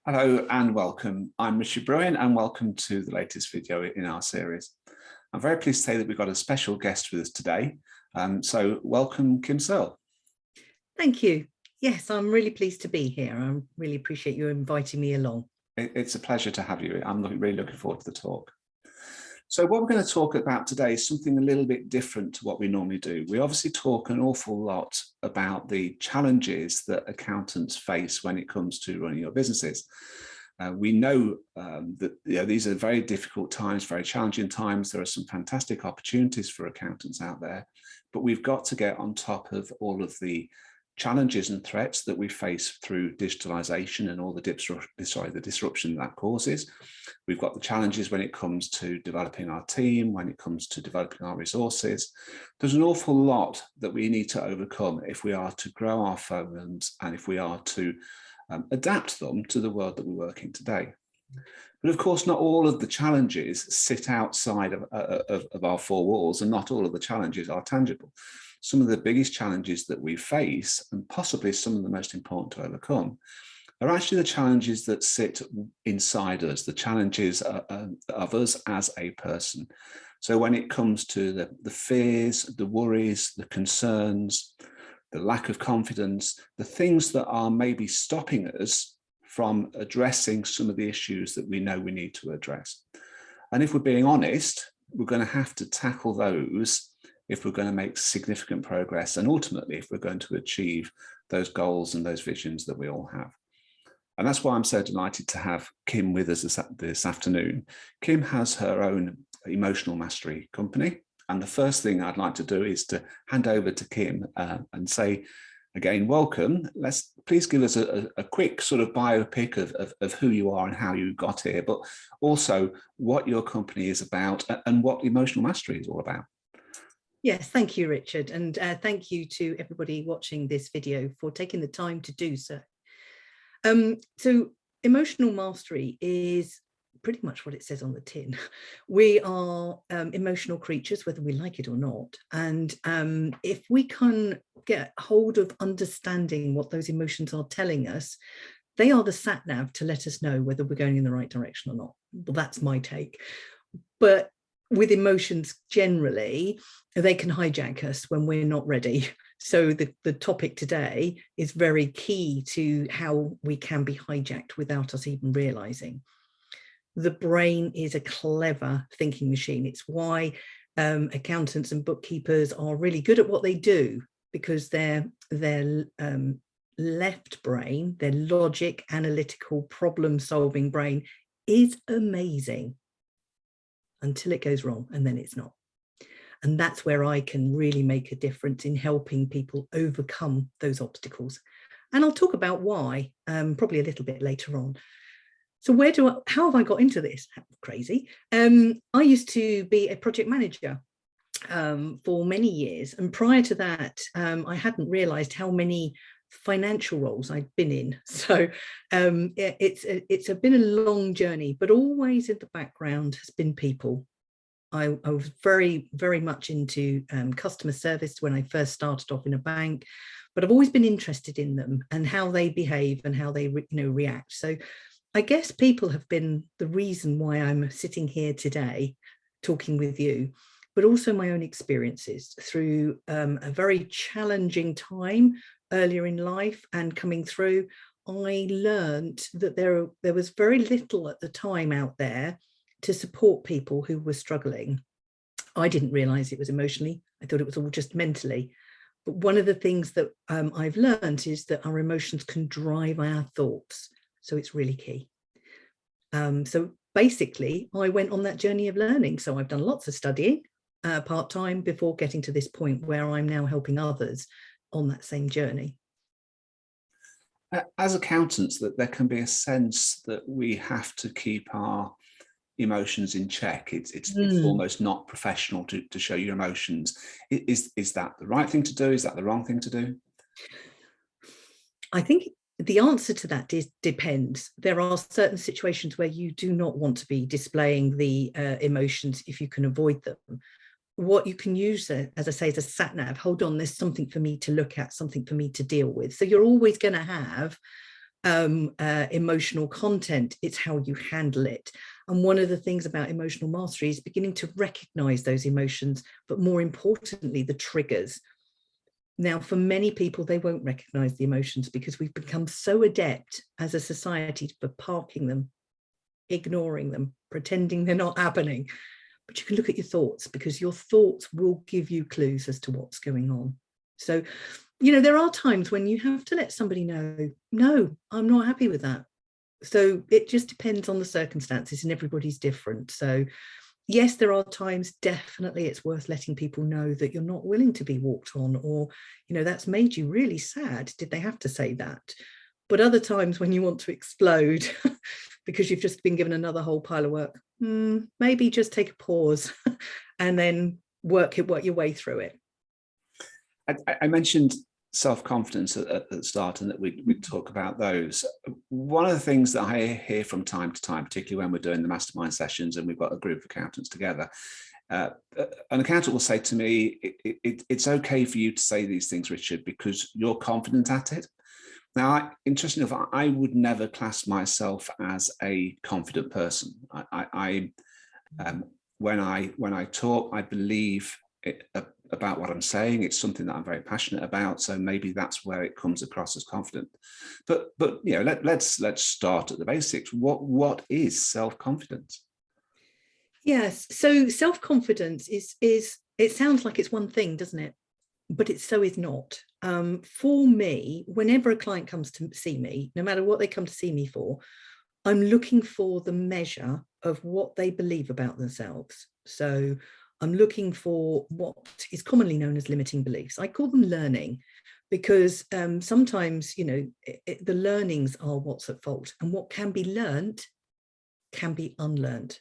Hello and welcome. I'm Richard Brewin and welcome to the latest video in our series. I'm very pleased to say that we've got a special guest with us today. So welcome, Kim Searle. Thank you. Yes, I'm really pleased to be here. I really appreciate you inviting me along. It's a pleasure to have you. I'm really looking forward to the talk. So what we're going to talk about today is something a little bit different to what we normally do. We obviously talk an awful lot about the challenges that accountants face when it comes to running your businesses. We know that these are very difficult times, very challenging times. There are some fantastic opportunities for accountants out there, but we've got to get on top of all of the challenges and threats that we face through digitalization and all the disruption that causes. We've got the challenges when it comes to developing our team, when it comes to developing our resources. There's an awful lot that we need to overcome if we are to grow our firms and if we are to adapt them to the world that we work in today. But of course, not all of the challenges sit outside of our four walls, and not all of the challenges are tangible. Some of the biggest challenges that we face, and possibly some of the most important to overcome, are actually the challenges that sit inside us, the challenges of us as a person. So when it comes to the fears, the worries, the concerns, the lack of confidence, the things that are maybe stopping us from addressing some of the issues that we know we need to address. And if we're being honest, we're going to have to tackle those if we're going to make significant progress, and ultimately if we're going to achieve those goals and those visions that we all have. And that's why I'm so delighted to have Kim with us this afternoon. Kim has her own emotional mastery company. And the first thing I'd like to do is to hand over to Kim and say, again, welcome. Please give us a quick sort of biopic of who you are and how you got here, but also what your company is about and what emotional mastery is all about. Yes, thank you, Richard. And thank you to everybody watching this video for taking the time to do so. So emotional mastery is pretty much what it says on the tin. We are emotional creatures, whether we like it or not. And if we can get hold of understanding what those emotions are telling us, they are the sat nav to let us know whether we're going in the right direction or not. Well, that's my take. But with emotions generally, they can hijack us when we're not ready. So the topic today is very key to how we can be hijacked without us even realizing. The brain is a clever thinking machine. It's why accountants and bookkeepers are really good at what they do, because their left brain, their logic, analytical, problem-solving brain is amazing until it goes wrong, and then it's not. And that's where I can really make a difference in helping people overcome those obstacles. And I'll talk about why probably a little bit later on. So how have I got into this? Crazy. I used to be a project manager for many years. And prior to that, I hadn't realized how many financial roles I'd been in. So it's been a long journey, but always in the background has been people. I was very, very much into customer service when I first started off in a bank, but I've always been interested in them and how they behave and how they react. So I guess people have been the reason why I'm sitting here today talking with you, but also my own experiences through a very challenging time earlier in life and coming through. I learned that there was very little at the time out there to support people who were struggling. I didn't realize it was emotionally. I thought it was all just mentally. But one of the things that I've learned is that our emotions can drive our thoughts. So it's really key. So basically, I went on that journey of learning. So I've done lots of studying part-time before getting to this point where I'm now helping others on that same journey. As accountants, that there can be a sense that we have to keep our emotions in check. It's almost not professional to show your emotions. Is that the right thing to do? Is that the wrong thing to do? I think the answer to that depends. There are certain situations where you do not want to be displaying the emotions if you can avoid them. What you can use, as I say, is a sat nav. Hold on, there's something for me to look at, something for me to deal with. So you're always going to have emotional content, it's how you handle it. And one of the things about emotional mastery is beginning to recognize those emotions, but more importantly, the triggers. Now, for many people, they won't recognize the emotions because we've become so adept as a society for parking them, ignoring them, pretending they're not happening. But you can look at your thoughts, because your thoughts will give you clues as to what's going on. So, there are times when you have to let somebody know, no, I'm not happy with that. So it just depends on the circumstances, and everybody's different. So yes, there are times, definitely it's worth letting people know that you're not willing to be walked on, or, that's made you really sad. Did they have to say that? But other times when you want to explode because you've just been given another whole pile of work, maybe just take a pause and then work your way through it. I mentioned self-confidence at the start, and that we'd talk about those. One of the things that I hear from time to time, particularly when we're doing the mastermind sessions and we've got a group of accountants together, an accountant will say to me, it's okay for you to say these things, Richard, because you're confident at it. Now, interestingly enough, I would never class myself as a confident person. When I talk, I believe about what I'm saying. It's something that I'm very passionate about, so maybe that's where it comes across as confident. But let's start at the basics. What is self-confidence? Yes, so self-confidence is it sounds like it's one thing, doesn't it? But it so is not. For me, whenever a client comes to see me, no matter what they come to see me for, I'm looking for the measure of what they believe about themselves. So I'm looking for what is commonly known as limiting beliefs. I call them learning, because sometimes, the learnings are what's at fault, and what can be learned can be unlearned.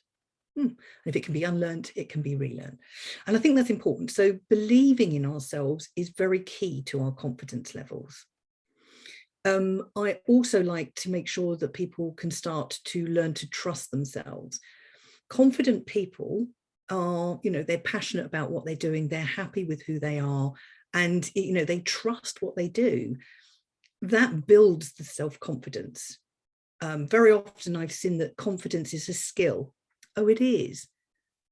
And if it can be unlearned, it can be relearned. And I think that's important. So believing in ourselves is very key to our confidence levels. I also like to make sure that people can start to learn to trust themselves. Confident people are, they're passionate about what they're doing. They're happy with who they are, and, they trust what they do. That builds the self-confidence. Very often I've seen that confidence is a skill. Oh, it is,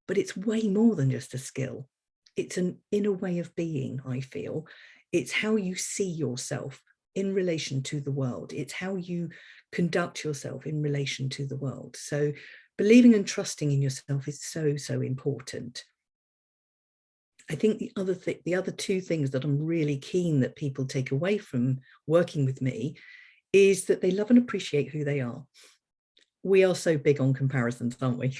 but it's way more than just a skill. It's an inner way of being, I feel. It's how you see yourself in relation to the world. It's how you conduct yourself in relation to the world. So believing and trusting in yourself is so, so important. I think the other two things that I'm really keen that people take away from working with me is that they love and appreciate who they are. We are so big on comparisons, aren't we?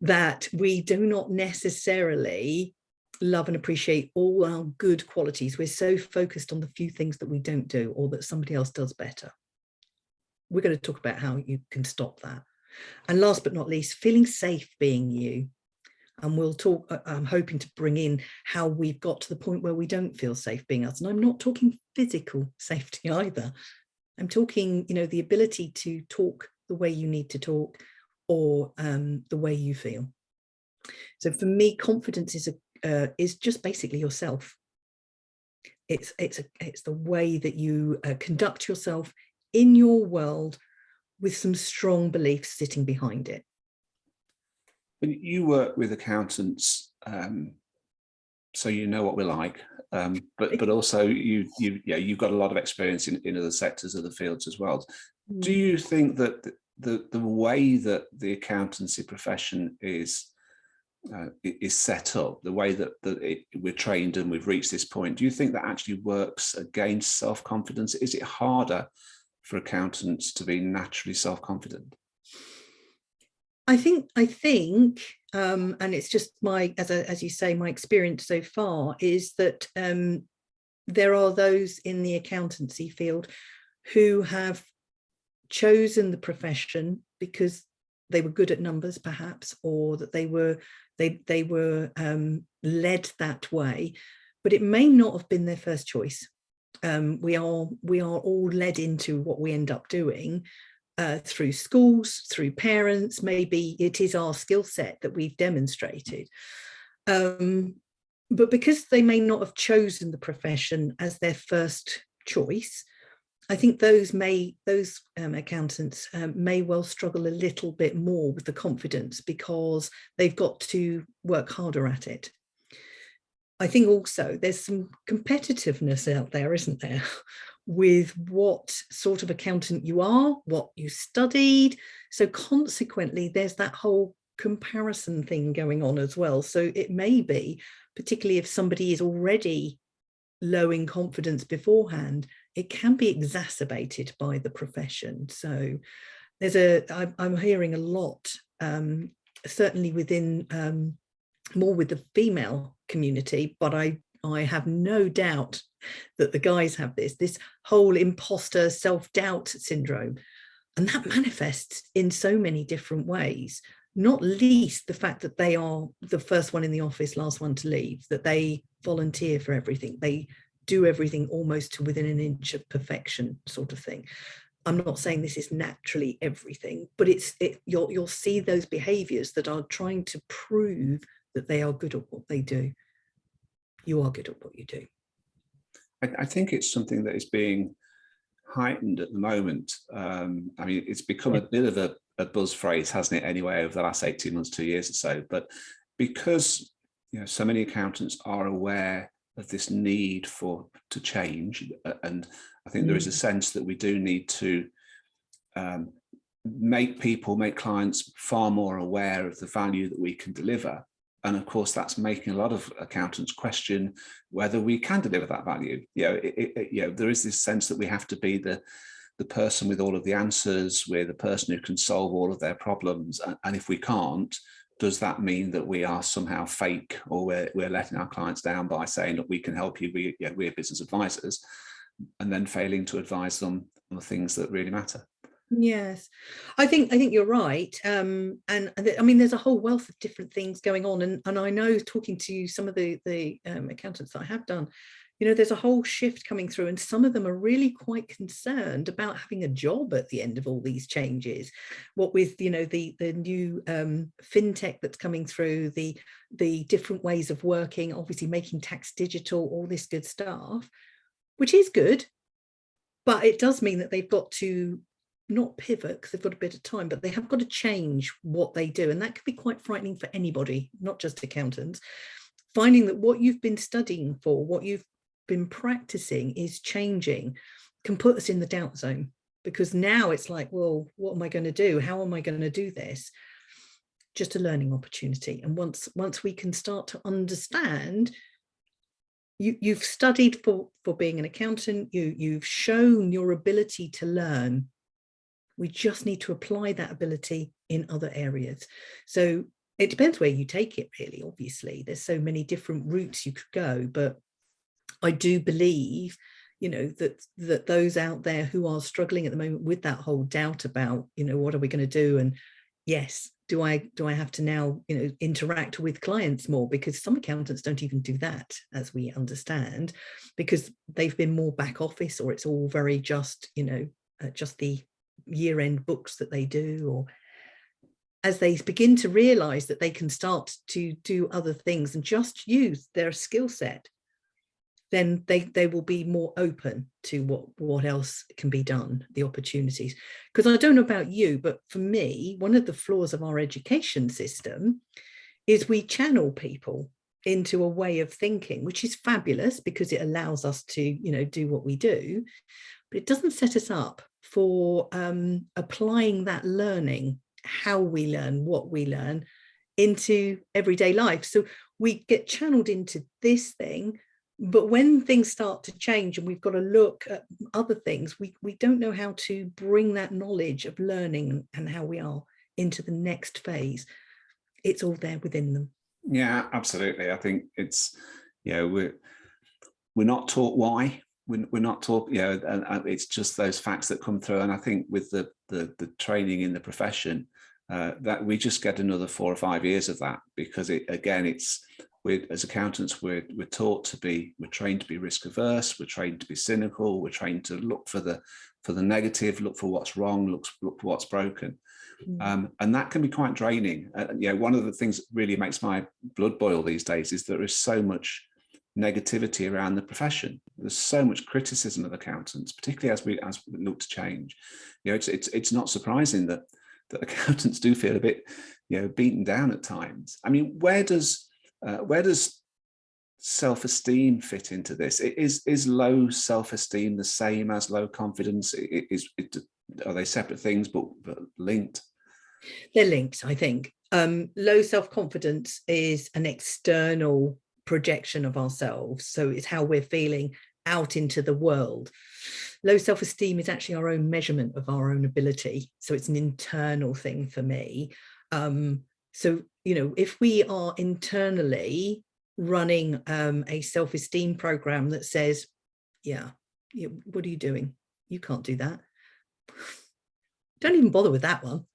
That we do not necessarily love and appreciate all our good qualities. We're so focused on the few things that we don't do, or that somebody else does better. We're going to talk about how you can stop that. And last but not least, feeling safe being you. And we'll talk, I'm hoping to bring in how we've got to the point where we don't feel safe being us. And I'm not talking physical safety either. I'm talking, the ability to talk the way you need to talk, or the way you feel. So for me, confidence is just basically yourself. It's the way that you conduct yourself in your world with some strong beliefs sitting behind it. You work with accountants, so you know what we're like, but also you've got a lot of experience in other sectors, other fields as well. Do you think that the way that the accountancy profession is set up, the way that we're trained and we've reached this point, do you think that actually works against self-confidence? Is it harder for accountants to be naturally self-confident? I think, and it's just as you say, my experience so far is that there are those in the accountancy field who have chosen the profession because they were good at numbers, perhaps, or that they were led that way, but it may not have been their first choice. We are all led into what we end up doing. Through schools, through parents, maybe it is our skill set that we've demonstrated. But because they may not have chosen the profession as their first choice, I think those accountants may well struggle a little bit more with the confidence because they've got to work harder at it. I think also there's some competitiveness out there, isn't there, with what sort of accountant you are, what you studied. So consequently, there's that whole comparison thing going on as well. So it may be, particularly if somebody is already low in confidence beforehand, it can be exacerbated by the profession. So I'm hearing a lot, certainly within more with the female community, but I have no doubt that the guys have this whole imposter self-doubt syndrome, and that manifests in so many different ways, not least the fact that they are the first one in the office, last one to leave, that they volunteer for everything, they do everything almost to within an inch of perfection sort of thing. I'm not saying this is naturally everything, but you'll see those behaviors that are trying to prove that they are good at what they do. You are good at what you do. I think it's something that is being heightened at the moment. I mean, it's become a bit of a buzz phrase, hasn't it, anyway, over the last 18 months, 2 years or so. But because so many accountants are aware of this need to change, and I think there is a sense that we do need to make clients far more aware of the value that we can deliver. And of course, that's making a lot of accountants question whether we can deliver that value. There is this sense that we have to be the person with all of the answers. We're the person who can solve all of their problems. And if we can't, does that mean that we are somehow fake, or we're letting our clients down by saying, look, we can help you, we're business advisors, and then failing to advise them on the things that really matter? Yes, I think you're right. And I mean, there's a whole wealth of different things going on. And I know, talking to some of the accountants that I have done, there's a whole shift coming through, and some of them are really quite concerned about having a job at the end of all these changes. What with, the new fintech that's coming through, the different ways of working, obviously making tax digital, all this good stuff, which is good. But it does mean that they've got to not pivot because they've got a bit of time, but they have got to change what they do. And that can be quite frightening for anybody, not just accountants, finding that what you've been studying for, what you've been practicing is changing, can put us in the doubt zone, because now it's like, well, what am I going to do? How am I going to do this? Just a learning opportunity. And once we can start to understand, you've studied for being an accountant, you've shown your ability to learn. We just need to apply that ability in other areas. So it depends where you take it, really. Obviously, there's so many different routes you could go, but I do believe, that those out there who are struggling at the moment with that whole doubt about, what are we going to do? And yes, do I have to now, interact with clients more? Because some accountants don't even do that, as we understand, because they've been more back office, or it's all very just, just the year-end books that they do. Or as they begin to realize that they can start to do other things and just use their skill set, then they will be more open to what else can be done, the opportunities. Because I don't know about you, but for me, one of the flaws of our education system is we channel people into a way of thinking, which is fabulous because it allows us to, do what we do, but it doesn't set us up for applying that learning, how we learn, what we learn, into everyday life. So we get channeled into this thing, but when things start to change and we've got to look at other things, we don't know how to bring that knowledge of learning and how we are into the next phase. It's all there within them. Yeah, absolutely. I think it's, we're not taught why. We're not taught, and it's just those facts that come through. And I think with the training in the profession, that we just get another 4 or 5 years of that, because as accountants, we're trained to be risk averse, we're trained to be cynical, we're trained to look for the negative, look for what's wrong, look for what's broken. And that can be quite draining. One of the things that really makes my blood boil these days is there is so much negativity around the profession. There's so much criticism of accountants, particularly as we look to change. You know, it's not surprising that accountants do feel a bit, you know, beaten down at times. I mean, where does self-esteem fit into this? Is low self-esteem the same as low confidence? Are they separate things but linked? They're linked, I think. Low self-confidence is an external projection of ourselves. So it's how we're feeling out into the world. Low self-esteem is actually our own measurement of our own ability. So it's an internal thing for me. So, you know, if we are internally running a self-esteem program that says, yeah, what are you doing? You can't do that. Don't even bother with that one.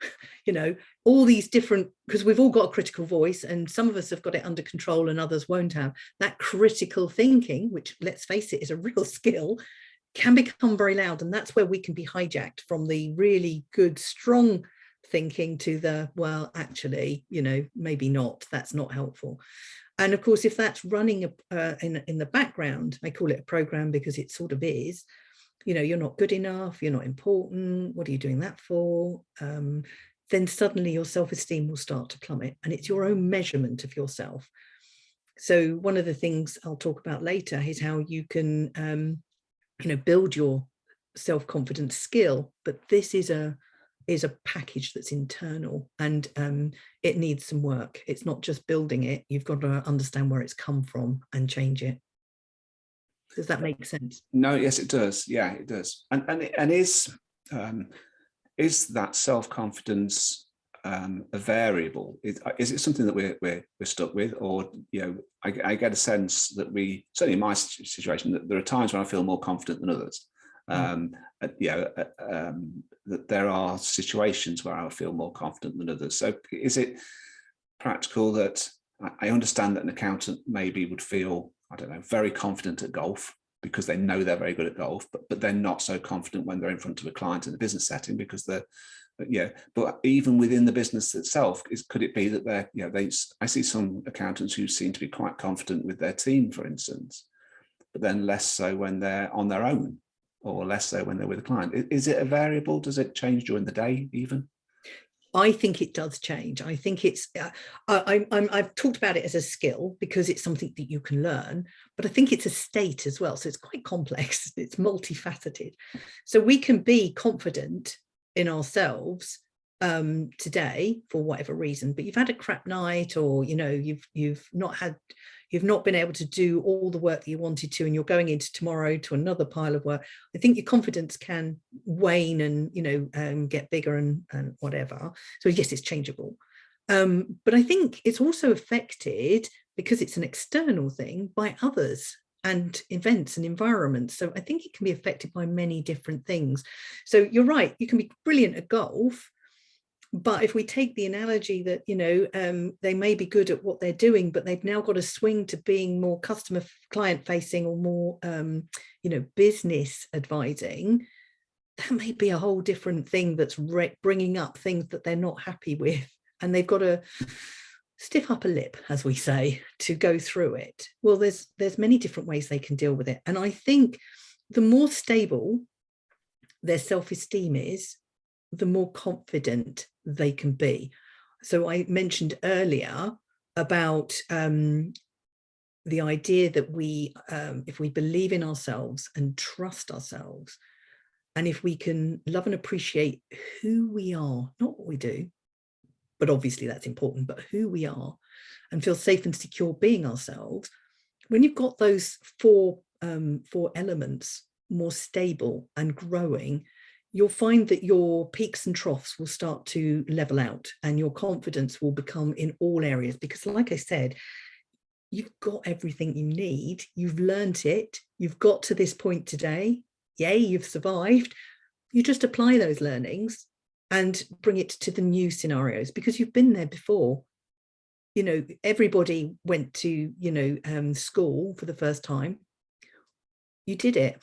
You know, all these different, because we've all got a critical voice, and some of us have got it under control and others won't have. That critical thinking, which, let's face it, is a real skill, can become very loud. And that's where we can be hijacked from the really good, strong thinking to the, well, actually, you know, maybe not, that's not helpful. And of course, if that's running in the background, I call it a program because it sort of is, you know, you're not good enough, you're not important, what are you doing that for? Then suddenly your self-esteem will start to plummet, and it's your own measurement of yourself. So one of the things I'll talk about later is how you can, you know, build your self-confidence skill, but this is a package that's internal, and it needs some work. It's not just building it, you've got to understand where it's come from and change it. Does that make sense? No, yes, it does. Yeah, it does. And is that self-confidence a variable? Is it something that we're stuck with, or, you know, I get a sense that certainly in my situation, that there are times when I feel more confident than others. You know, that there are situations where I feel more confident than others. So is it practical that I understand that an accountant maybe would feel, I don't know, very confident at golf because they know they're very good at golf, but they're not so confident when they're in front of a client in a business setting because they're, yeah. But even within the business itself, could it be that they're, you know, I see some accountants who seem to be quite confident with their team, for instance, but then less so when they're on their own, or less so when they're with a client. Is it a variable? Does it change during the day even? I think it does change. I think it's, I've talked about it as a skill because it's something that you can learn, but I think it's a state as well. So it's quite complex. It's multifaceted. So we can be confident in ourselves today for whatever reason, but you've had a crap night, or, you know, you've not been able to do all the work that you wanted to, and you're going into tomorrow to another pile of work. I think your confidence can wane and, you know, get bigger and whatever. So yes, it's changeable. But I think it's also affected, because it's an external thing, by others and events and environments. So I think it can be affected by many different things. So you're right, you can be brilliant at golf, but if we take the analogy that, you know, they may be good at what they're doing, but they've now got to swing to being more customer client facing, or more, you know, business advising, that may be a whole different thing that's bringing up things that they're not happy with. And they've got to stiff up a lip, as we say, to go through it. Well, there's many different ways they can deal with it. And I think the more stable their self-esteem is, the more confident they can be. So I mentioned earlier about the idea that if we believe in ourselves and trust ourselves, and if we can love and appreciate who we are, not what we do, but obviously that's important, but who we are, and feel safe and secure being ourselves, when you've got those four elements more stable and growing, you'll find that your peaks and troughs will start to level out, and your confidence will become in all areas. Because like I said, you've got everything you need, you've learned it, you've got to this point today, yay, you've survived. You just apply those learnings and bring it to the new scenarios, because you've been there before. You know, everybody went to, you know, school for the first time. You did it.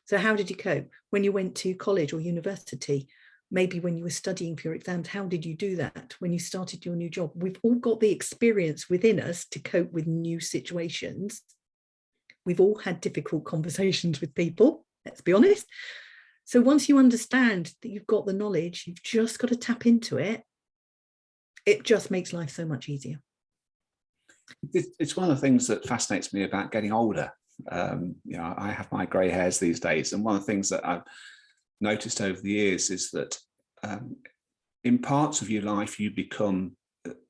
So how did you cope? When you went to college or university, maybe when you were studying for your exams, how did you do that? When you started your new job, we've all got the experience within us to cope with new situations. We've all had difficult conversations with people, let's be honest. So once you understand that you've got the knowledge, you've just got to tap into it. It just makes life so much easier. It's one of the things that fascinates me about getting older. I have my grey hairs these days, and one of the things that I've noticed over the years is that in parts of your life you become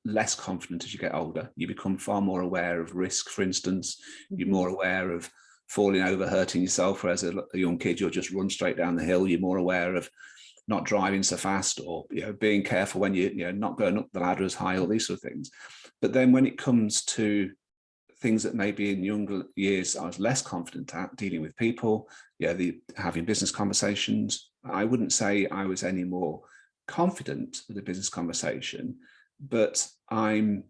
less confident as you get older. You become far more aware of risk, for instance. You're more aware of falling over, hurting yourself, whereas a young kid, you'll just run straight down the hill. You're more aware of not driving so fast, or being careful when you're not going up the ladder as high, all these sort of things. But then when it comes to things that maybe in younger years I was less confident at, dealing with people, having business conversations, I wouldn't say I was any more confident with a business conversation, but I'm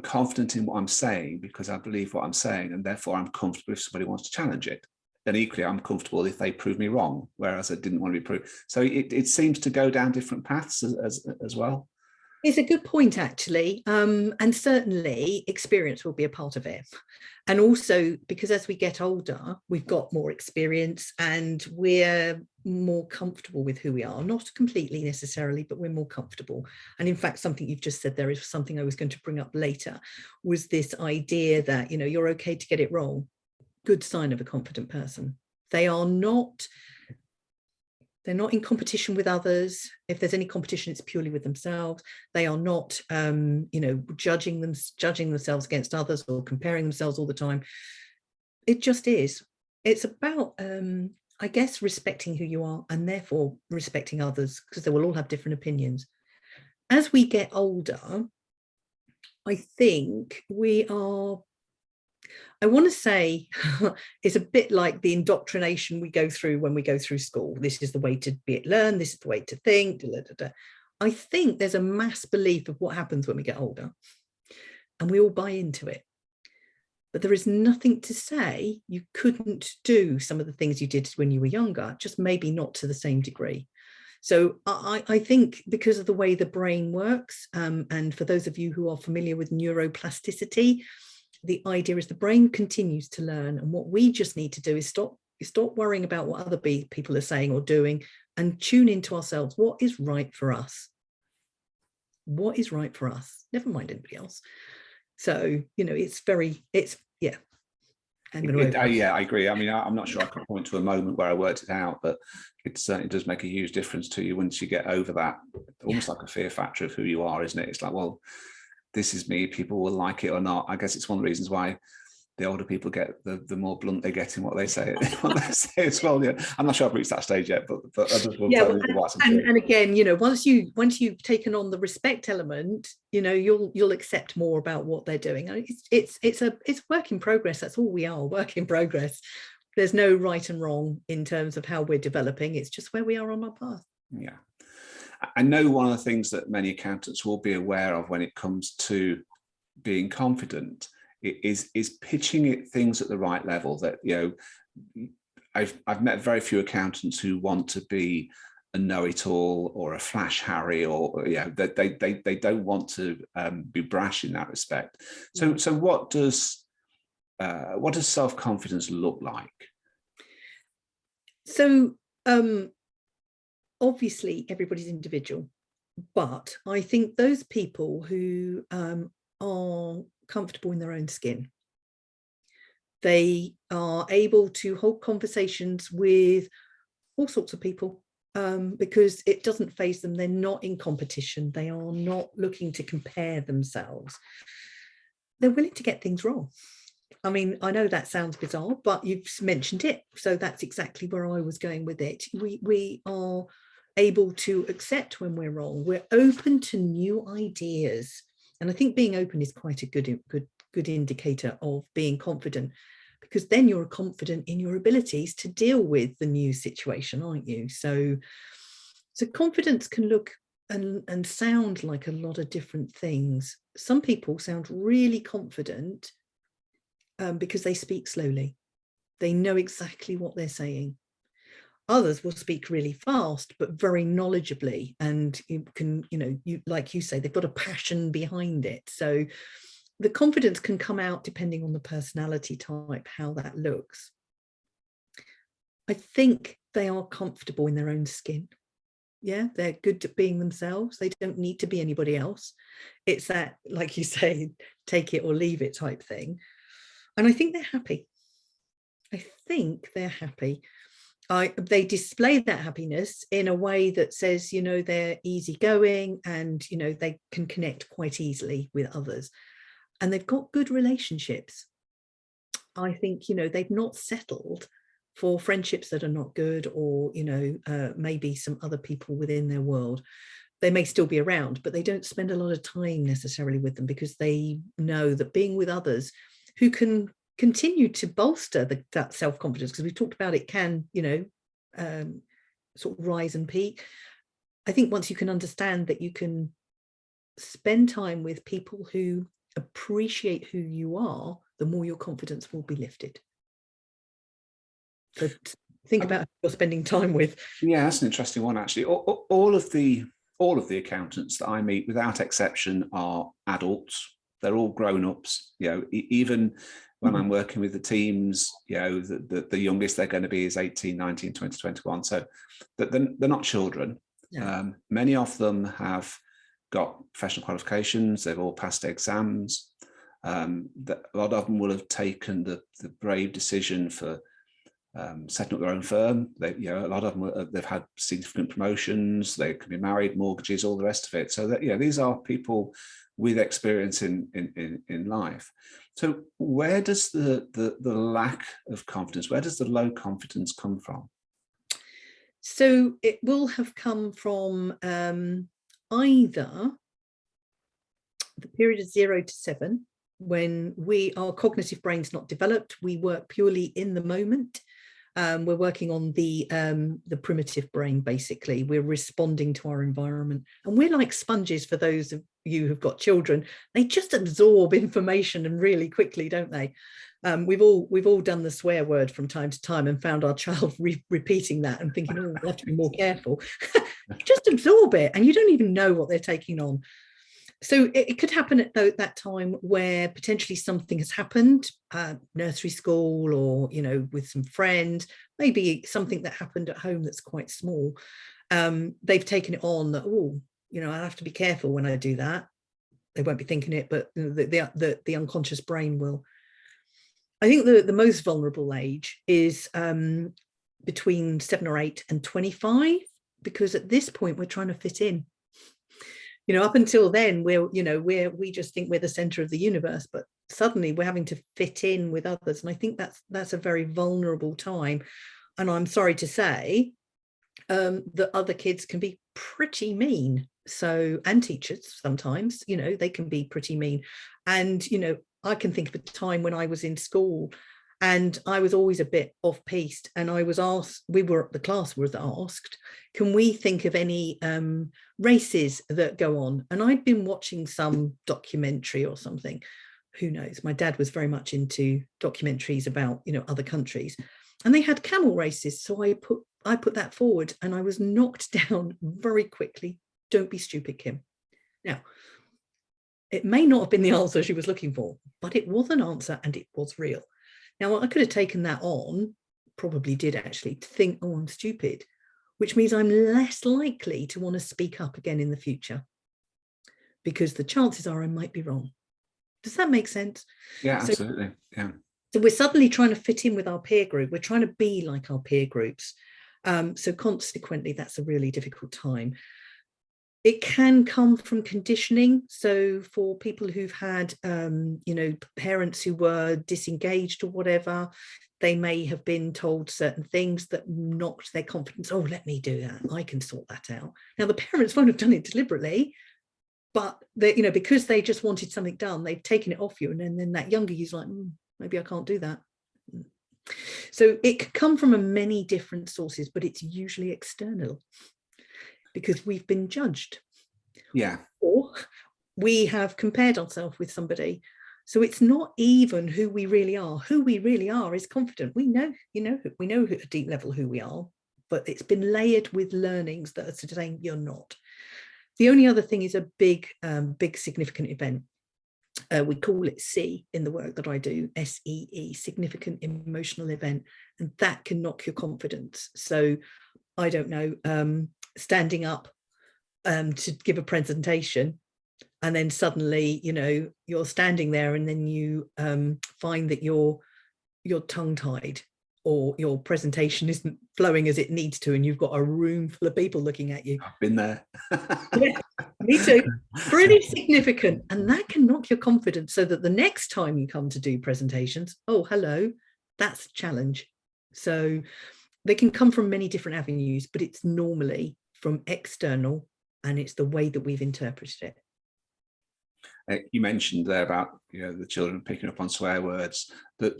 confident in what I'm saying because I believe what I'm saying, and therefore I'm comfortable if somebody wants to challenge it. And equally, I'm comfortable if they prove me wrong, whereas I didn't want to be proved. So it seems to go down different paths as well. It's a good point, actually. And certainly experience will be a part of it. And also because as we get older, we've got more experience and we're more comfortable with who we are. Not completely necessarily, but we're more comfortable. And in fact, something you've just said there is something I was going to bring up later, was this idea that, you're okay to get it wrong. Good sign of a confident person. They're not in competition with others. If there's any competition, it's purely with themselves. They are not, judging themselves against others or comparing themselves all the time. It just is. It's about, I guess, respecting who you are and therefore respecting others, because they will all have different opinions. As we get older, I think I want to say it's a bit like the indoctrination we go through when we go through school. This is the way to learn. This is the way to think. Da, da, da. I think there's a mass belief of what happens when we get older, and we all buy into it. But there is nothing to say you couldn't do some of the things you did when you were younger, just maybe not to the same degree. So I think because of the way the brain works, and for those of you who are familiar with neuroplasticity, the idea is the brain continues to learn, and what we just need to do is stop worrying about what other people are saying or doing and tune into ourselves. What is right for us? What is right for us? Never mind anybody else. So, yeah. I agree. I mean, I'm not sure I can point to a moment where I worked it out, but it certainly does make a huge difference to you once you get over that, almost like a fear factor of who you are, isn't it? It's like, well, this is me, people will like it or not. I guess it's one of the reasons why the older people get, the more blunt they get in what they say as well. Yeah, I'm not sure I've reached that stage yet, but others will tell me otherwise. And again, once you've taken on the respect element, you'll accept more about what they're doing. It's work in progress. That's all we are, work in progress. There's no right and wrong in terms of how we're developing. It's just where we are on our path. Yeah. I know one of the things that many accountants will be aware of when it comes to being confident is pitching things at the right level. That I've met very few accountants who want to be a know-it-all or a flash Harry, or they don't want to be brash in that respect. So what does self-confidence look like? So obviously everybody's individual, but I think those people who are comfortable in their own skin, they are able to hold conversations with all sorts of people, because it doesn't faze them. They're not in competition. They are not looking to compare themselves. They're willing to get things wrong. I mean, I know that sounds bizarre, but you've mentioned it. So that's exactly where I was going with it. We are able to accept when we're wrong. We're open to new ideas. And I think being open is quite a good indicator of being confident, because then you're confident in your abilities to deal with the new situation, aren't you? So confidence can look and sound like a lot of different things. Some people sound really confident because they speak slowly. They know exactly what they're saying. Others will speak really fast, but very knowledgeably. And you can, like you say, they've got a passion behind it. So the confidence can come out depending on the personality type, how that looks. I think they are comfortable in their own skin. Yeah, they're good at being themselves. They don't need to be anybody else. It's that, like you say, take it or leave it type thing. And I think they're happy. I think they're happy. They display that happiness in a way that says, you know, they're easygoing and, you know, they can connect quite easily with others. And they've got good relationships. I think, you know, they've not settled for friendships that are not good, or, you know, maybe some other people within their world. They may still be around, but they don't spend a lot of time necessarily with them, because they know that being with others who can continue to bolster that self-confidence, because we've talked about it can, you know, sort of rise and peak. I think once you can understand that you can spend time with people who appreciate who you are, the more your confidence will be lifted. So think about who you're spending time with. Yeah, that's an interesting one, actually. All of the accountants that I meet, without exception, are adults. They're all grown-ups. You know, even when I'm working with the teams, you know, the youngest they're going to be is 18, 19, 20, 21. So they're not children. Yeah. Many of them have got professional qualifications. They've all passed exams. A lot of them will have taken the brave decision for setting up their own firm. You know, a lot of them, they've had significant promotions. They can be married, mortgages, all the rest of it. So that, yeah, these are people with experience in life. So where does the lack of confidence, where does the low confidence come from? So it will have come from either the period of 0 to 7, when our cognitive brain's not developed. We work purely in the moment. We're working on the primitive brain, basically. We're responding to our environment. And we're like sponges, for those of you who've got children. They just absorb information, and really quickly, don't they? We've all done the swear word from time to time and found our child repeating that and thinking, oh, we'll have to be more careful. Just absorb it, and you don't even know what they're taking on. So it could happen at that time where potentially something has happened, nursery school, or, you know, with some friends, maybe something that happened at home that's quite small. They've taken it on that, oh, you know, I have to be careful when I do that. They won't be thinking it, but the unconscious brain will. I think the most vulnerable age is between 7 or 8 and 25, because at this point we're trying to fit in. You know, up until then, we just think we're the center of the universe, but suddenly we're having to fit in with others. And I think that's a very vulnerable time. And I'm sorry to say that other kids can be pretty mean. So, and teachers sometimes, you know, they can be pretty mean. And, you know, I can think of a time when I was in school and I was always a bit off-piste, and I was asked, the class was asked, can we think of any races that go on? And I'd been watching some documentary or something, who knows? My dad was very much into documentaries about, you know, other countries, and they had camel races. So I put that forward, and I was knocked down very quickly. Don't be stupid, Kim. Now, it may not have been the answer she was looking for, but it was an answer, and it was real. Now, I could have taken that on, probably did actually, to think, oh, I'm stupid, which means I'm less likely to want to speak up again in the future, because the chances are I might be wrong. Does that make sense? Yeah, absolutely. Yeah. So we're suddenly trying to fit in with our peer group. We're trying to be like our peer groups. So consequently, that's a really difficult time. It can come from conditioning. So for people who've had, you know, parents who were disengaged or whatever, they may have been told certain things that knocked their confidence. Oh, let me do that. I can sort that out. Now, the parents won't have done it deliberately, but they, you know, because they just wanted something done, they've taken it off you. And then that younger you's like, maybe I can't do that. So it could come from many different sources, but it's usually external, because we've been judged. Yeah. Or we have compared ourselves with somebody. So it's not even who we really are. Who we really are is confident. We know, you know, we know at a deep level who we are, but it's been layered with learnings that are saying you're not. The only other thing is a big significant event. We call it C in the work that I do, SEE, significant emotional event, and that can knock your confidence. So I don't know, standing up to give a presentation, and then suddenly, you know, you're standing there and then you find that you're tongue-tied, or your presentation isn't flowing as it needs to, and you've got a room full of people looking at you. I've been there. Yeah, me too. Pretty significant. And that can knock your confidence, so that the next time you come to do presentations, oh, hello, that's a challenge. So they can come from many different avenues, but it's normally from external, and it's the way that we've interpreted it. You mentioned there about, you know, the children picking up on swear words. That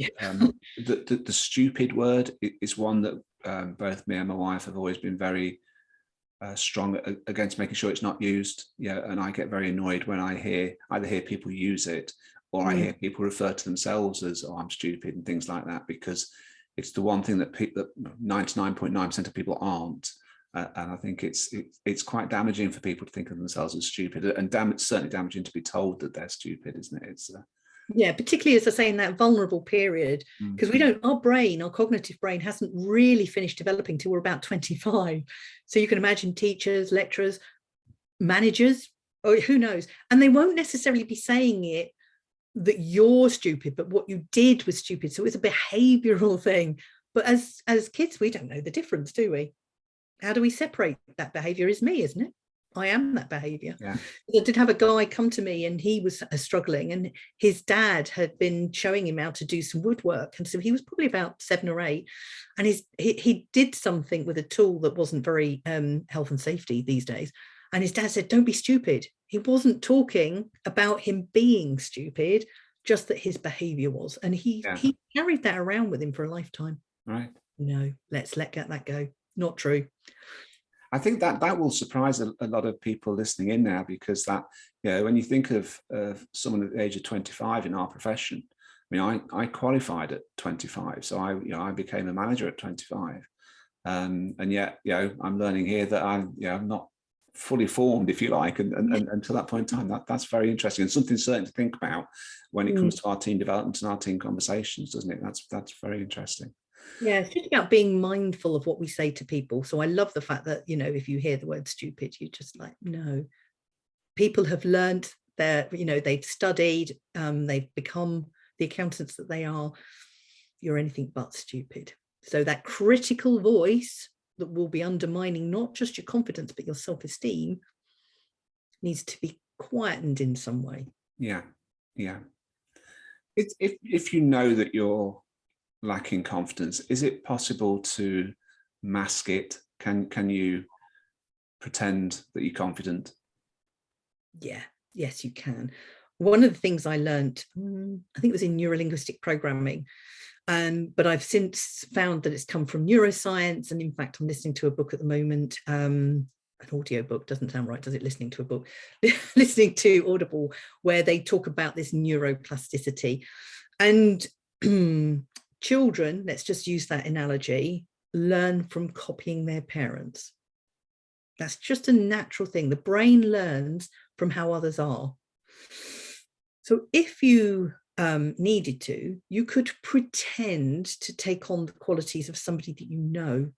the stupid word is one that both me and my wife have always been very strong against making sure it's not used. Yeah, and I get very annoyed when I either hear people use it, or I hear people refer to themselves as, "Oh, I'm stupid," and things like that, because it's the one thing that 99.9% of people aren't. And I think it's quite damaging for people to think of themselves as stupid, and certainly damaging to be told that they're stupid, isn't it? It's yeah, particularly, as I say, in that vulnerable period, because we don't, our cognitive brain hasn't really finished developing till we're about 25. So you can imagine teachers, lecturers, managers, or who knows, and they won't necessarily be saying it that you're stupid, but what you did was stupid. So it's a behavioral thing. But as kids, we don't know the difference, do we? How do we separate that behavior? Is me, isn't it? I am that behavior. yeah. I did have a guy come to me, and he was struggling, and his dad had been showing him how to do some woodwork. And so he was probably about 7 or 8, and he did something with a tool that wasn't very health and safety these days. And his dad said, "Don't be stupid." He wasn't talking about him being stupid, just that his behavior was. And he carried that around with him for a lifetime. Right. No, let's let that go. Not true. I think that will surprise a lot of people listening in now, because that, you know, when you think of someone at the age of 25 in our profession, I mean, I qualified at 25, so I became a manager at 25, and yet, you know, I'm learning here that I'm not fully formed, if you like, and until that point in time. That's very interesting, and something certain to think about when it comes to our team development and our team conversations, doesn't it? That's very interesting. Yeah, it's just about being mindful of what we say to people. So I love the fact that, you know, if you hear the word stupid, you just like, no. People have learned, they've studied, they've become the accountants that they are. You're anything but stupid. So that critical voice that will be undermining not just your confidence, but your self-esteem, needs to be quietened in some way. Yeah. If you know that you're lacking confidence, is it possible to mask it? Can you pretend that you're confident? Yeah, yes, you can. One of the things I learned, I think it was in neurolinguistic programming, but I've since found that it's come from neuroscience. And in fact, I'm listening to a book at the moment, an audio book, doesn't sound right, does it? Listening to a book, listening to Audible, where they talk about this neuroplasticity. And children, let's just use that analogy, learn from copying their parents. That's just a natural thing. The brain learns from how others are. So if you needed to, you could pretend to take on the qualities of somebody that you know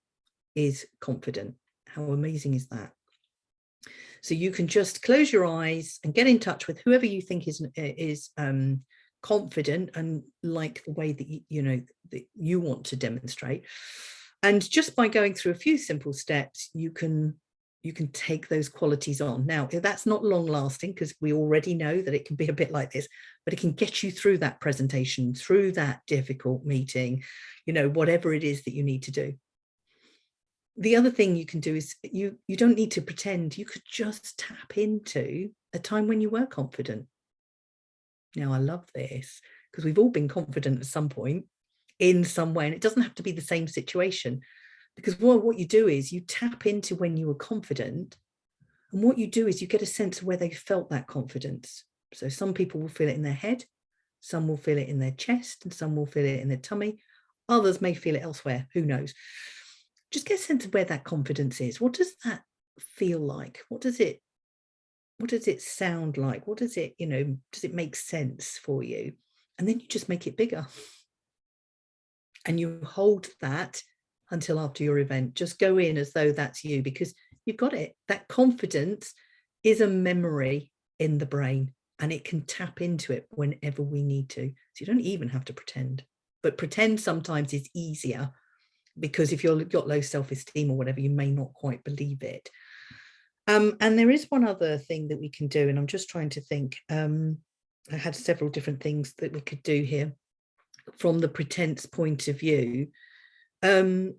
is confident. How amazing is that? So you can just close your eyes and get in touch with whoever you think is confident and like the way that that you want to demonstrate. And just by going through a few simple steps, you can take those qualities on. Now, that's not long lasting, because we already know that it can be a bit like this, but it can get you through that presentation, through that difficult meeting, whatever it is that you need to do. The other thing you can do is you don't need to pretend. You could just tap into a time when you were confident. Now, I love this, because we've all been confident at some point in some way, and it doesn't have to be the same situation. Because what you do is you tap into when you were confident, and what you do is you get a sense of where they felt that confidence. So some people will feel it in their head, some will feel it in their chest, and some will feel it in their tummy. Others may feel it elsewhere, who knows? Just get a sense of where that confidence is. What does that feel like? What does it what does it sound like? What does it, does it make sense for you? And then you just make it bigger. And you hold that until after your event. Just go in as though that's you, because you've got it. That confidence is a memory in the brain, and it can tap into it whenever we need to. So you don't even have to pretend. But pretend sometimes is easier, because if you've got low self-esteem or whatever, you may not quite believe it. And there is one other thing that we can do, and I'm just trying to think. I had several different things that we could do here from the pretense point of view. It's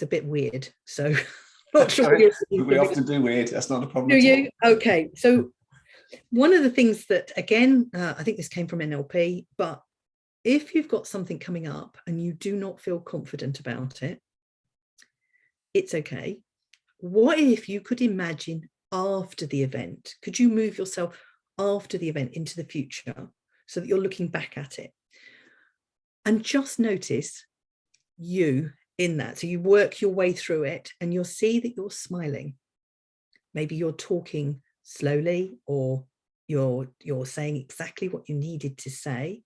a bit weird, so not sure. We often do weird. That's not a problem. Do you? Okay, so one of the things that, again, I think this came from NLP, but if you've got something coming up and you do not feel confident about it, it's okay. What if you could imagine after the event? Could you move yourself after the event into the future so that you're looking back at it? And just notice you in that. So you work your way through it and you'll see that you're smiling. Maybe you're talking slowly, or you're saying exactly what you needed to say.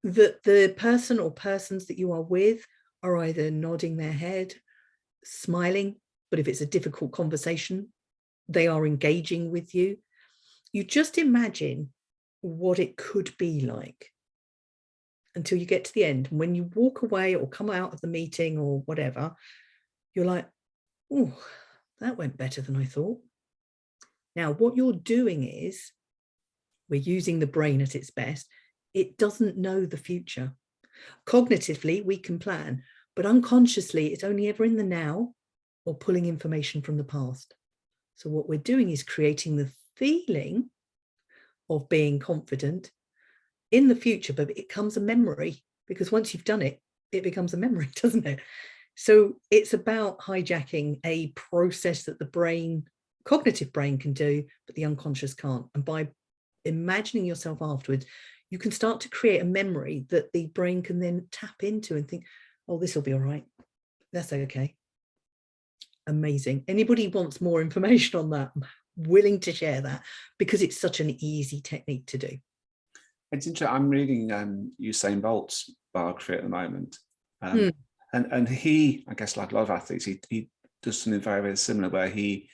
That the person or persons that you are with are either nodding their head, smiling, but if it's a difficult conversation, they are engaging with you. You just imagine what it could be like until you get to the end. And when you walk away or come out of the meeting or whatever, you're like, oh, that went better than I thought. Now, what you're doing is, we're using the brain at its best. It doesn't know the future. Cognitively, we can plan, but unconsciously, it's only ever in the now or pulling information from the past. So what we're doing is creating the feeling of being confident in the future, but it becomes a memory, because once you've done it, it becomes a memory, doesn't it? So it's about hijacking a process that the brain, cognitive brain, can do, but the unconscious can't. And by imagining yourself afterwards, you can start to create a memory that the brain can then tap into and think, oh, this will be all right. That's okay. Amazing. Anybody wants more information on that, I'm willing to share that, because it's such an easy technique to do. It's interesting. I'm reading Usain Bolt's biography at the moment. And he, I guess, like a lot of athletes, he does something very, very similar, where he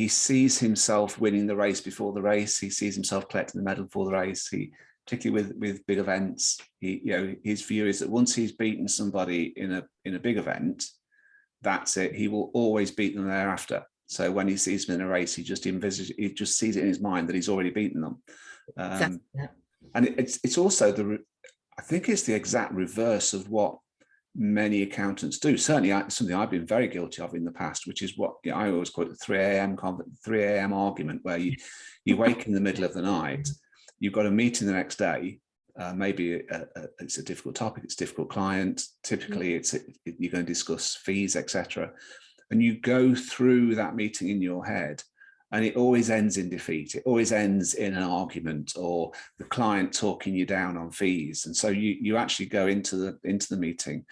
sees himself winning the race before the race. He sees himself collecting the medal before the race. He, particularly with big events, his view is that once he's beaten somebody in a big event, that's it. He will always beat them thereafter. So when he sees them in a race, he just sees it in his mind that he's already beaten them. Exactly. And it's also I think it's the exact reverse of what many accountants do. Certainly something I've been very guilty of in the past, which is what I always call it the 3 a.m. argument, where you wake in the middle of the night, you've got a meeting the next day, maybe it's a difficult topic, it's a difficult client, typically you're going to discuss fees, etc. And you go through that meeting in your head, and it always ends in defeat. It always ends in an argument, or the client talking you down on fees. And so you actually go into the meeting.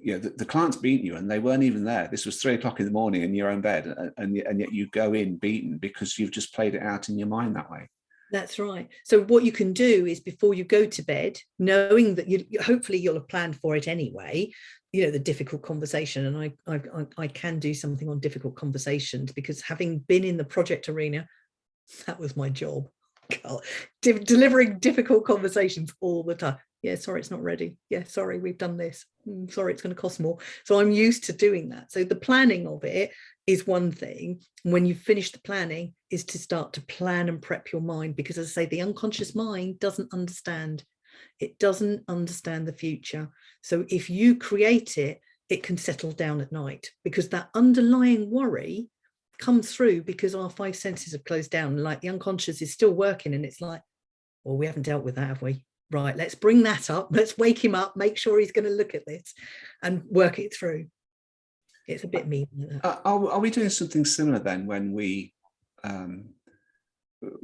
The client's beaten you, and they weren't even there. This was 3 o'clock in the morning in your own bed, and yet you go in beaten because you've just played it out in your mind that way. That's right. So what you can do is, before you go to bed, knowing that hopefully you'll have planned for it anyway, the difficult conversation. And I can do something on difficult conversations, because having been in the project arena, that was my job. God, delivering difficult conversations all the time. Yeah, sorry, it's not ready. Yeah, sorry, we've done this. Sorry, it's going to cost more. So I'm used to doing that. So the planning of it is one thing. When you finish the planning, is to start to plan and prep your mind, because, as I say, the unconscious mind doesn't understand. It doesn't understand the future. So if you create it, it can settle down at night, because that underlying worry comes through because our 5 senses have closed down. Like, the unconscious is still working, and it's like, well, we haven't dealt with that, have we? Right, let's bring that up. Let's wake him up, make sure he's going to look at this and work it through. It's a bit mean. Are we doing something similar then when we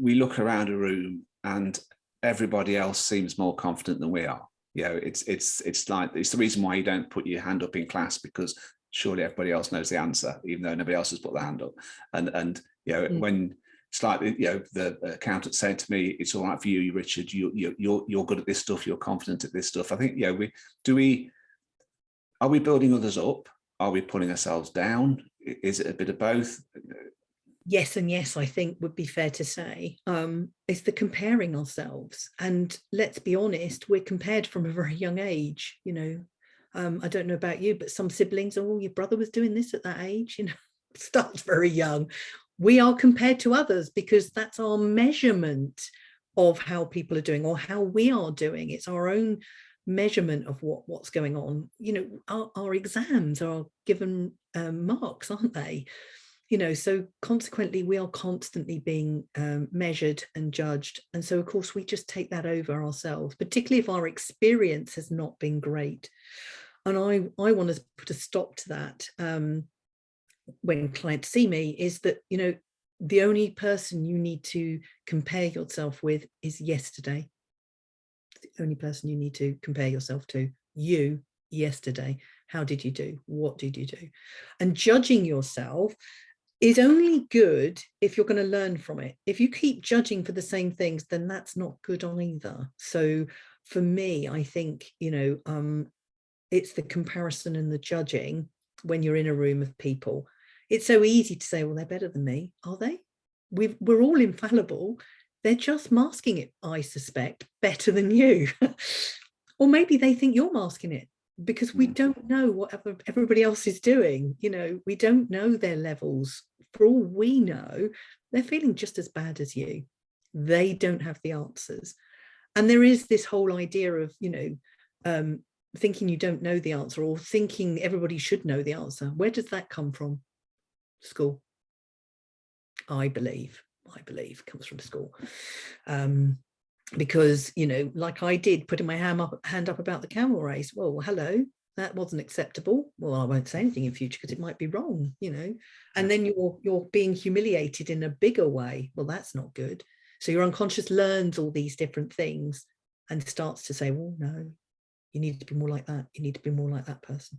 look around a room and everybody else seems more confident than we are? It's the reason why you don't put your hand up in class, because surely everybody else knows the answer, even though nobody else has put their hand up. And You know, Mm. when it's like, you know, the accountant saying to me, "It's all right for you, Richard. You're good at this stuff. You're confident at this stuff." I think, you know, are we building others up? Are we putting ourselves down? Is it a bit of both? Yes and yes, I think would be fair to say. It's the comparing ourselves. And let's be honest, we're compared from a very young age, you know. I don't know about you, but some siblings, oh, your brother was doing this at that age, you know, starts very young. We are compared to others because that's our measurement of how people are doing or how we are doing. It's our own measurement of what's going on. You know, our exams are given marks, aren't they? You know, so consequently we are constantly being measured and judged, and so of course we just take that over ourselves, particularly if our experience has not been great. And I want to put a stop to that. When clients see me, is that, you know, the only person you need to compare yourself with is yesterday. The only person you need to compare yourself to, you, yesterday. How did you do? What did you do? And judging yourself is only good if you're going to learn from it. If you keep judging for the same things, then that's not good either. So for me, I think, you know, it's the comparison and the judging when you're in a room of people. It's so easy to say, well, they're better than me. Are they? We're all infallible. They're just masking it, I suspect, better than you. Or maybe they think you're masking it, because we don't know what everybody else is doing. You know, we don't know their levels. For all we know, they're feeling just as bad as you. They don't have the answers. And there is this whole idea of, you know, thinking you don't know the answer, or thinking everybody should know the answer. Where does that come from? School. I believe comes from school. Because, you know, like I did, putting my hand up about the camel race. Well, hello, that wasn't acceptable. Well, I won't say anything in future because it might be wrong, you know. And then you're being humiliated in a bigger way. Well, that's not good. So your unconscious learns all these different things and starts to say, well, no, you need to be more like that. You need to be more like that person.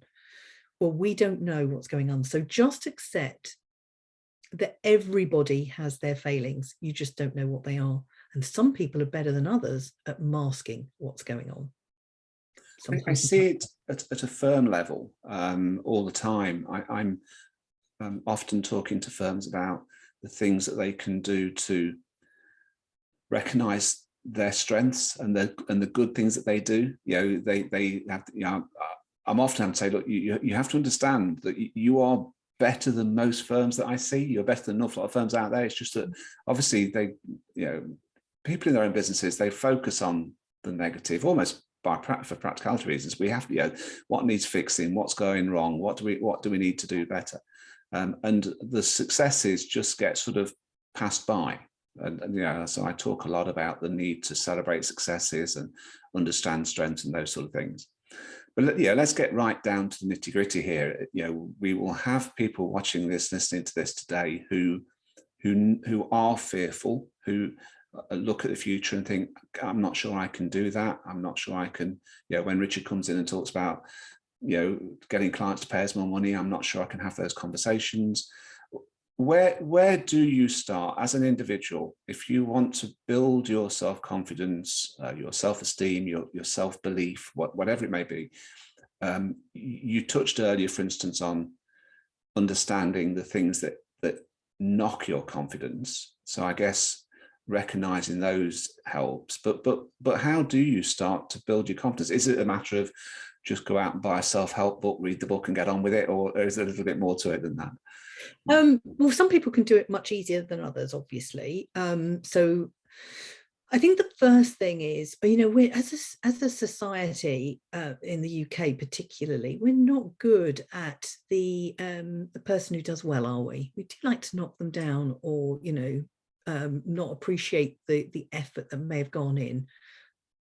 Well, we don't know what's going on. So just accept that everybody has their failings. You just don't know what they are. And some people are better than others at masking what's going on. I see it at a firm level all the time. I'm often talking to firms about the things that they can do to recognize their strengths and the good things that they do. You know, they have, you know, I'm often having to say, look, you have to understand that you are better than most firms that I see. You're better than an awful lot of firms out there. It's just that obviously they, you know, people in their own businesses, they focus on the negative almost for practicality reasons. We have, you know, what needs fixing, what's going wrong, what do we need to do better, and the successes just get sort of passed by. And you know, so I talk a lot about the need to celebrate successes and understand strengths and those sort of things. But yeah, let's get right down to the nitty gritty here. You know, we will have people watching this, listening to this today, who are fearful, who look at the future and think, I'm not sure I can do that. I'm not sure I can, you know, when Richard comes in and talks about, you know, getting clients to pay us more money, I'm not sure I can have those conversations. Where do you start as an individual if you want to build your self-confidence, your self-esteem, your self-belief, whatever it may be? You touched earlier, for instance, on understanding the things that knock your confidence. So I guess recognizing those helps. But how do you start to build your confidence? Is it a matter of just go out and buy a self-help book, read the book and get on with it, or is there a little bit more to it than that? Well, some people can do it much easier than others, obviously. So I think the first thing is, you know, we're as a society in the UK particularly, we're not good at the person who does well, are we? We do like to knock them down, or, you know, not appreciate the effort that may have gone in.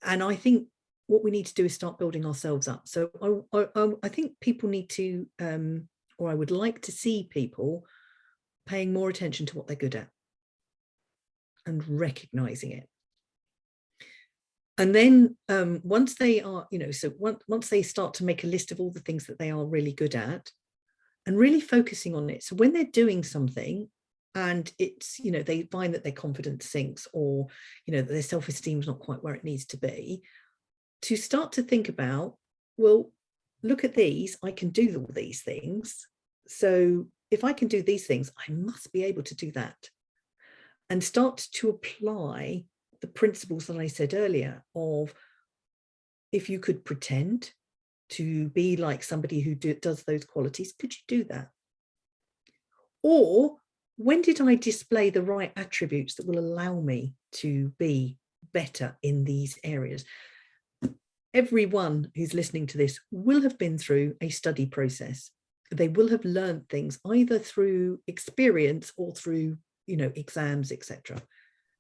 And I think what we need to do is start building ourselves up. So I think people need to, or I would like to see people paying more attention to what they're good at and recognizing it. And then once they are, you know, so once they start to make a list of all the things that they are really good at and really focusing on it. So when they're doing something, and it's, you know, they find that their confidence sinks, or, you know, their self-esteem is not quite where it needs to be, to start to think about, well, look at these, I can do all these things. So if I can do these things, I must be able to do that. And start to apply the principles that I said earlier of, if you could pretend to be like somebody who does those qualities, could you do that? Or when did I display the right attributes that will allow me to be better in these areas? Everyone who's listening to this will have been through a study process. They will have learned things either through experience or through, you know, exams, etc.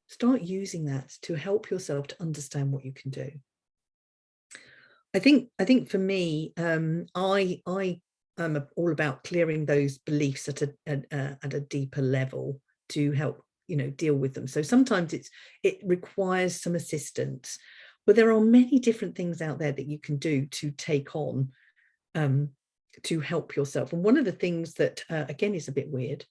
Start using that to help yourself to understand what you can do. I think for me, I am all about clearing those beliefs at a deeper level to help, you know, deal with them. So sometimes it requires some assistance, but there are many different things out there that you can do to take on, to help yourself. And one of the things that again is a bit weird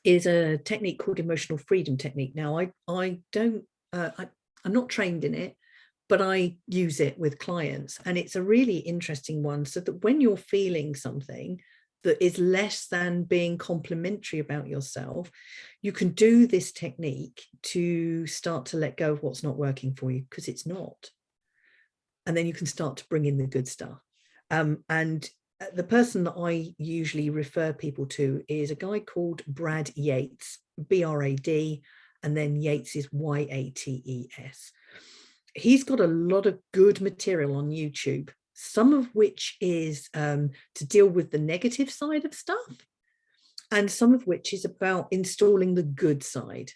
is a technique called emotional freedom technique. Now I'm not trained in it, but I use it with clients, and it's a really interesting one, so that when you're feeling something that is less than being complimentary about yourself, you can do this technique to start to let go of what's not working for you, because it's not. And then you can start to bring in the good stuff. And the person that I usually refer people to is a guy called Brad Yates, B-R-A-D, and then Yates is Y-A-T-E-S. He's got a lot of good material on YouTube, some of which is to deal with the negative side of stuff, and some of which is about installing the good side.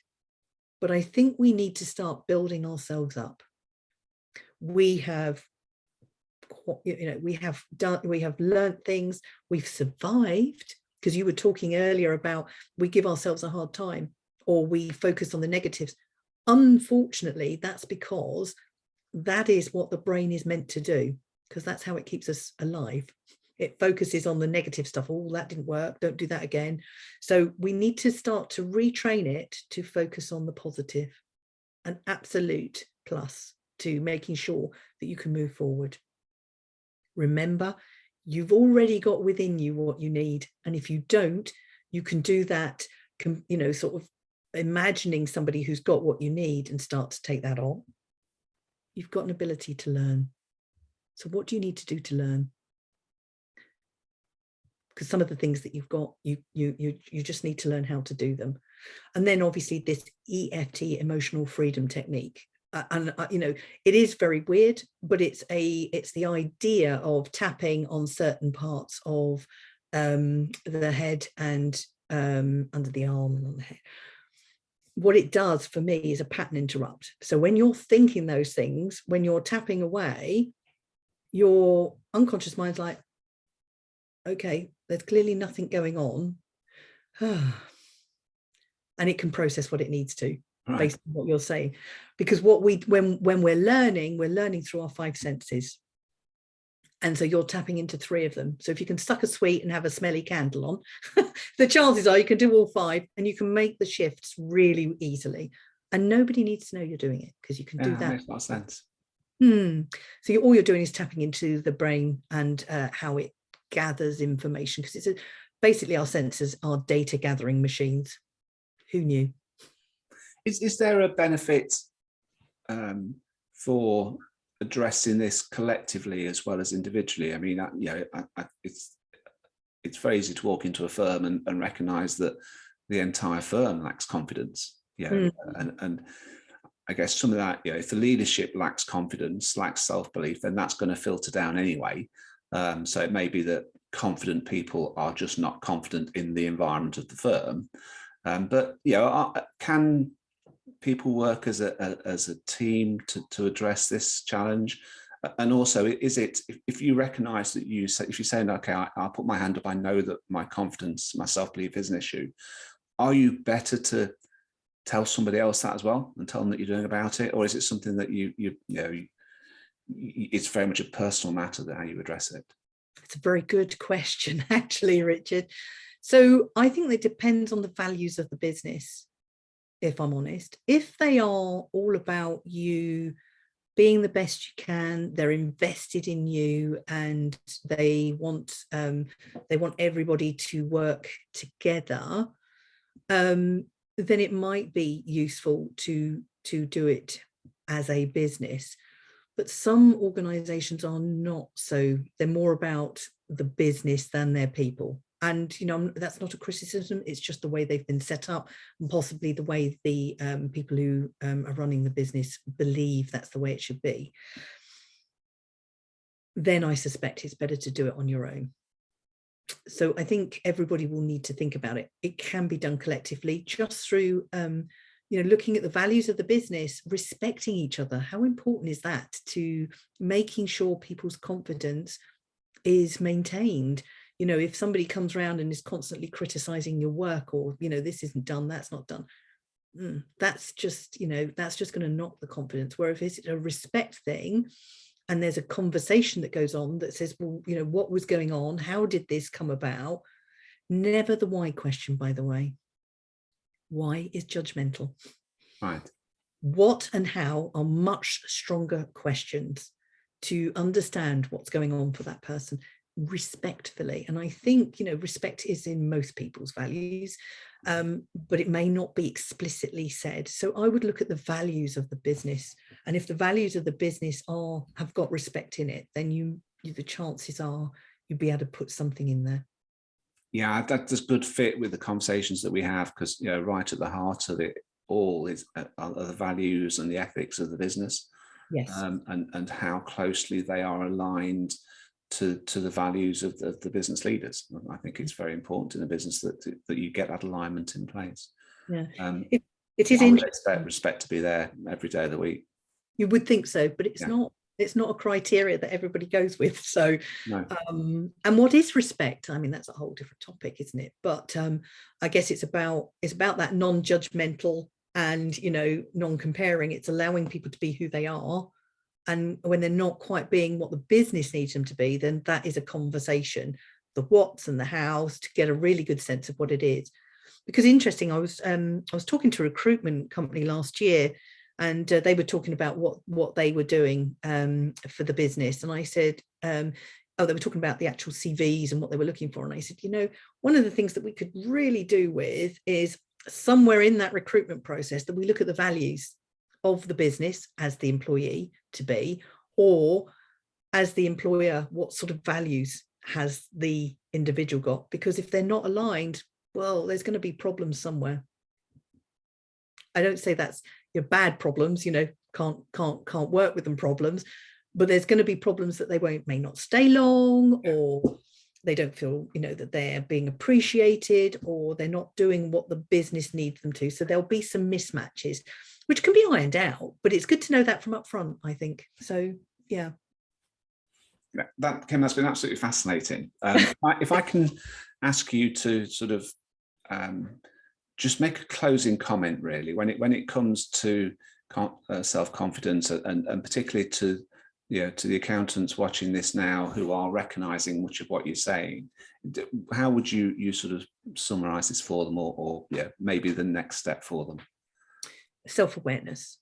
But I think we need to start building ourselves up. We have, you know, we have learned things, we've survived, because you were talking earlier about we give ourselves a hard time, or we focus on the negatives. Unfortunately, that's because that is what the brain is meant to do, because that's how it keeps us alive. It focuses on the negative stuff. Oh, that didn't work, don't do that again. So we need to start to retrain it to focus on the positive, an absolute plus to making sure that you can move forward. Remember, you've already got within you what you need, and if you don't, you can do that, you know, sort of imagining somebody who's got what you need and start to take that on. You've got an ability to learn. So what do you need to do to learn? Because some of the things that you've got, you just need to learn how to do them. And then obviously this EFT, emotional freedom technique. You know, it is very weird, but it's the idea of tapping on certain parts of the head and under the arm and on the head. What it does for me is a pattern interrupt. So when you're thinking those things, when you're tapping away, your unconscious mind's like, okay, there's clearly nothing going on. And it can process what it needs to, right, based on what you're saying. Because what when we're learning through our 5 senses. And so you're tapping into 3 of them. So if you can suck a sweet and have a smelly candle on, the chances are you can do all 5, and you can make the shifts really easily. And nobody needs to know you're doing it, because you can do that. Makes a lot of sense. So all you're doing is tapping into the brain and how it gathers information, because it's basically our senses are data gathering machines. Who knew? Is there a benefit for addressing this collectively as well as individually? I mean, you know, it's very easy to walk into a firm and recognize that the entire firm lacks confidence. Yeah, and I guess some of that, you know, if the leadership lacks confidence, lacks self-belief, then that's going to filter down anyway. So it may be that confident people are just not confident in the environment of the firm. But you know, can people work as a team to address this challenge? And also, is it, if you recognize that if you're saying, okay, I'll put my hand up, I know that my confidence, my self-belief is an issue, are you better to tell somebody else that as well and tell them that you're doing about it? Or is it something that you know, it's very much a personal matter that how you address it? It's a very good question, actually, Richard. So I think it depends on the values of the business, if I'm honest. If they are all about you being the best you can, they're invested in you, and they want everybody to work together, then it might be useful to do it as a business. But some organizations are not so. They're more about the business than their people. And, you know, that's not a criticism. It's just the way they've been set up, and possibly the way the people who are running the business believe that's the way it should be. Then I suspect it's better to do it on your own. So I think everybody will need to think about it. It can be done collectively, just through you know, looking at the values of the business, respecting each other. How important is that to making sure people's confidence is maintained? You know, if somebody comes around and is constantly criticizing your work, or, you know, this isn't done, that's not done, that's just, you know, that's just going to knock the confidence. Where if it's a respect thing, and there's a conversation that goes on that says, well, you know, what was going on? How did this come about? Never the why question, by the way. Why is judgmental. Right. What and how are much stronger questions to understand what's going on for that person respectfully. And I think, you know, respect is in most people's values, but it may not be explicitly said. So I would look at the values of the business. And if the values of the business have got respect in it, then the chances are you'd be able to put something in there. Yeah, that's a good fit with the conversations that we have, because, you know, right at the heart of it all is are the values and the ethics of the business. Yes. And how closely they are aligned to the values of the business leaders. I think it's very important in a business that you get that alignment in place. Yeah, it is I would interesting. expect respect to be there every day of the week. You would think so, but it's not. It's not a criteria that everybody goes with. So, no. And what is respect? I mean, that's a whole different topic, isn't it? But I guess it's about that non-judgmental and, you know, non-comparing. It's allowing people to be who they are, and when they're not quite being what the business needs them to be, then that is a conversation, the what's and the how's, to get a really good sense of what it is. Because interesting, I was talking to a recruitment company last year, and they were talking about what they were doing for the business. And I said, they were talking about the actual CVs and what they were looking for. And I said, you know, one of the things that we could really do with is somewhere in that recruitment process that we look at the values of the business as the employee to be, or as the employer, what sort of values has the individual got? Because if they're not aligned, well, there's going to be problems somewhere. I don't say that's your bad problems, you know, can't work with them problems, but there's going to be problems that they may not stay long, or they don't feel, you know, that they're being appreciated, or they're not doing what the business needs them to. So there'll be some mismatches, which can be ironed out, but it's good to know that from up front, I think. So, yeah. That, Kim, that's been absolutely fascinating. If I can ask you to sort of just make a closing comment, really, when it comes to self-confidence, and particularly to, you know, to the accountants watching this now who are recognizing much of what you're saying, how would you sort of summarize this for them, or yeah, maybe the next step for them? Self-awareness.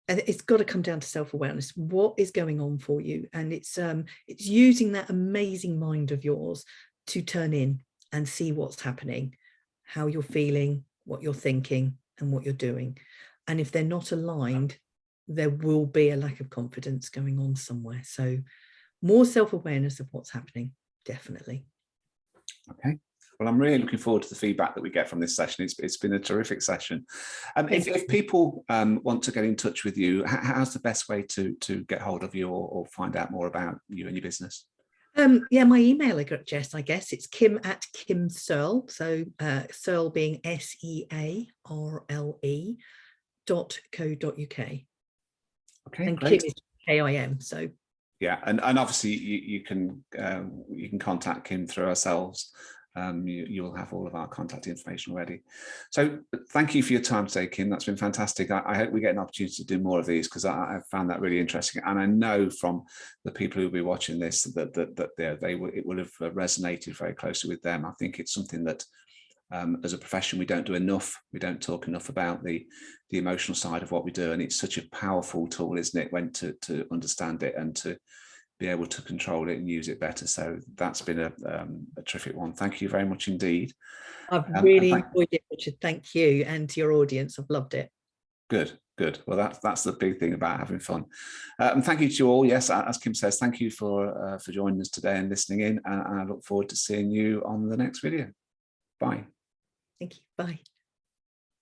And it's got to come down to self-awareness. What is going on for you? And it's using that amazing mind of yours to turn in and see what's happening, how you're feeling, what you're thinking, and what you're doing. And if they're not aligned, there will be a lack of confidence going on somewhere. So more self-awareness of what's happening, definitely. Okay. Well, I'm really looking forward to the feedback that we get from this session. It's been a terrific session. If people want to get in touch with you, how's the best way to get hold of you, or find out more about you and your business? Yeah, my email address, I guess, it's kim@kimsearle, so Searle being SEARLE.co.uk. Okay, and great. Kim is KIM. So yeah, and obviously you can contact Kim through ourselves, you will have all of our contact information already. So thank you for your time today, Kim. That's been fantastic. I hope we get an opportunity to do more of these, because I found that really interesting. And I know from the people who will be watching this that it will have resonated very closely with them. I think it's something that as a profession, we don't do enough. We don't talk enough about the emotional side of what we do. And it's such a powerful tool, isn't it, when to understand it and to be able to control it and use it better. So that's been a terrific one. Thank you very much indeed. I've really enjoyed it, Richard. Thank you, and to your audience, I've loved it. Good. Well, that's the big thing about having fun. And thank you to you all. Yes, as Kim says, thank you for joining us today and listening in. And I look forward to seeing you on the next video. Bye. Thank you. Bye.